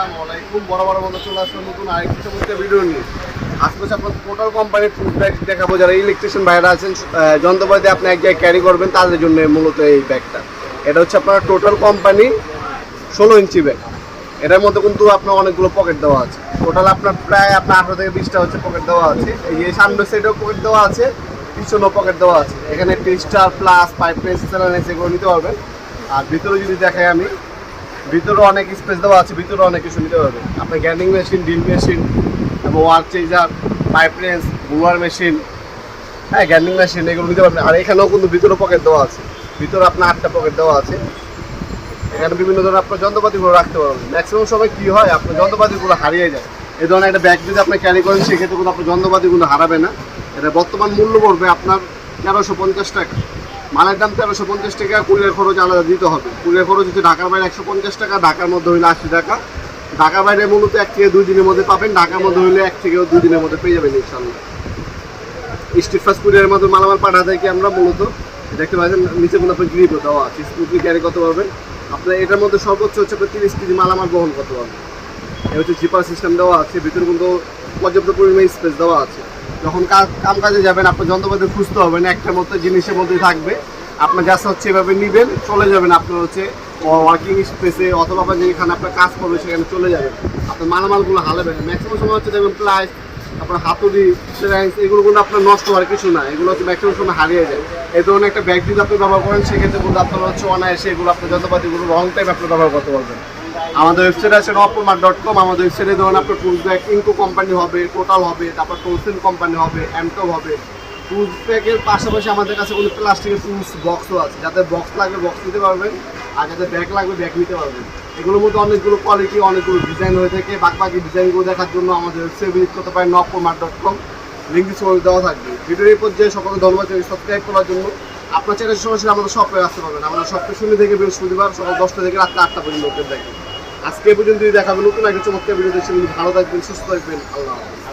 আসসালামু আলাইকুম। বড় বন্ধু চলে আসলো নতুন আরেকটি চমৎকার ভিডিও নিয়ে। আজকে আপনার টোটাল কোম্পানির ফুড ব্যাগ দেখাবো। যারা ইলেকট্রিশিয়ান ভাইরা আছেন, যন্ত্রপাতি আপনি এক জায়গায় ক্যারি করবেন, তাদের জন্য মূলত এই ব্যাগটা। এটা হচ্ছে আপনার টোটাল কোম্পানি 16 ইঞ্চি ব্যাগ। এটার মধ্যে কিন্তু আপনার অনেকগুলো পকেট দেওয়া আছে। টোটাল আপনার প্রায় আপনার 18 থেকে 20টা হচ্ছে পকেট দেওয়া আছে। এই যে সামনের সাইডেও পকেট দেওয়া আছে, পিছনেও পকেট দেওয়া আছে। এখানে টেস্টার প্লাস পাইপ স্যালাইন এগুলো নিতে পারবেন। আর ভিতরে যদি দেখাই আমি, ভিতরে অনেক স্পেস দেওয়া আছে, ভিতরে অনেক কিছু নিতে পারবেন। আপনার গ্যান্ডিং মেশিন, ড্রিল মেশিন এবং ওয়ার changer, pipe wrench, blower machine, হ্যাঁ গ্যান্ডিং মেশিন এগুলো নিতে পারবেন। আর এখানেও কিন্তু ভিতরে পকেট দেওয়া আছে, ভিতরে আপনার 8টা পকেট দেওয়া আছে। এখানে বিভিন্ন ধরনের আপনার যন্ত্রপাতিগুলো রাখতে পারবেন। ম্যাক্সিমাম সময় কী হয়, আপনার যন্ত্রপাতিগুলো হারিয়ে যায়। এই ধরনের একটা ব্যাগ যদি আপনি ক্যারি করেন, সেক্ষেত্রে কিন্তু আপনার যন্ত্রপাতিগুলো হারাবে না। এটা বর্তমান মূল্য পড়বে আপনার 1350 টাকা। মালের দাম 1350 টাকা, কুরিয়ার খরচ আলাদা দিতে হবে। কুরিয়ার খরচ হচ্ছে ঢাকার বাইরে 150 টাকা, ঢাকার মধ্যে হইলে 80 টাকা। ঢাকার বাইরে মূলত 1 থেকে 2 দিনের মধ্যে পাবেন, ঢাকার মধ্যে হইলে 1 থেকে 2 দিনের মধ্যে পেয়ে যাবেন ইনশাআল্লাহ। স্ট্রিট ফাস্ট কুরিয়ারের মধ্যে মালামাল পাঠা থেকে আমরা মূলত দেখতে পাচ্ছেন নিচে কোনো আপনার গ্রিপও দেওয়া আছে, স্মুথলি ক্যারি করতে পারবেন। আপনার এটার মধ্যে সর্বোচ্চ হচ্ছে আপনার 30 কেজি মালামাল বহন করতে পারবেন। এ হচ্ছে জিপার সিস্টেম দেওয়া আছে, ভিতরে কিন্তু পর্যাপ্ত পরিমাণে স্পেস দেওয়া আছে। যখন কাম কাজে যাবেন, আপনার যন্ত্রপাতি খুঁজতে হবে না, একটার মধ্যে জিনিসের মধ্যেই থাকবে। আপনার জাস্ট হচ্ছে এভাবে নেবেন, চলে যাবেন আপনার হচ্ছে ওয়ার্কিং স্পেসে, অথবা আপনার যেখানে আপনার কাজ করবে সেখানে চলে যাবেন। আপনার মালামালগুলো হারাবেন না। ম্যাক্সিমাম সময় হচ্ছে দেখবেন প্লাস আপনার হাতুড়ি, সিরাইন্স এগুলো কিন্তু আপনার নষ্ট হওয়ার কিছু না, এগুলো হচ্ছে ম্যাক্সিমাম সময় হারিয়ে যায়। এই ধরনের একটা ব্যাগ যদি আপনি ব্যবহার করেন, সেক্ষেত্রে কিন্তু আপনার হচ্ছে অনায়াসে এগুলো আপনার যন্ত্রপাতিগুলো লং টাইম আপনি ব্যবহার করতে পারবেন। আমাদের ওয়েবসাইট আছে nopomart.com। আমাদের ওয়েবসাইটে ধরুন আপনার টুলস ব্যাগ ইনকো কোম্পানি হবে, টোটাল হবে, তারপর টোলসেন কোম্পানি হবে, এমটপ হবে। টুলস ব্যাগের পাশাপাশি আমাদের কাছে কোনো প্লাস্টিকের টুলস বক্সও আছে। যাদের বক্স লাগবে বক্স নিতে পারবেন, আর যাদের ব্যাগ লাগবে ব্যাগ নিতে পারবেন। এগুলোর মধ্যে অনেকগুলো কোয়ালিটি, অনেকগুলো ডিজাইন হয়ে থাকে। বাকি ডিজাইনগুলো দেখার জন্য আমাদের ওয়েবসাইট ভিজিট করতে পারেন nopomart.com। লিঙ্ক ডিসক্রিপশনে দেওয়া থাকবে। ভিডিওর এই পর্যায়ে সকলকে ধন্যবাদ জানাই সাবস্ক্রাইব করার জন্য। আপনার চ্যানেল সরাসরি আমাদের শপে আসতে পারবেন। আমরা শপে শূন্য থেকে বৃহস্পতিবার সকাল 10টা থেকে রাত 8টা পর্যন্ত ওপেন থাকি। আজকে পর্যন্ত দেখাবেন নতুন একটা চমৎকার ভিডিও দেখছেন। ভালো থাকবেন, সুস্থ থাকবেন, আল্লাহ হাফেজ।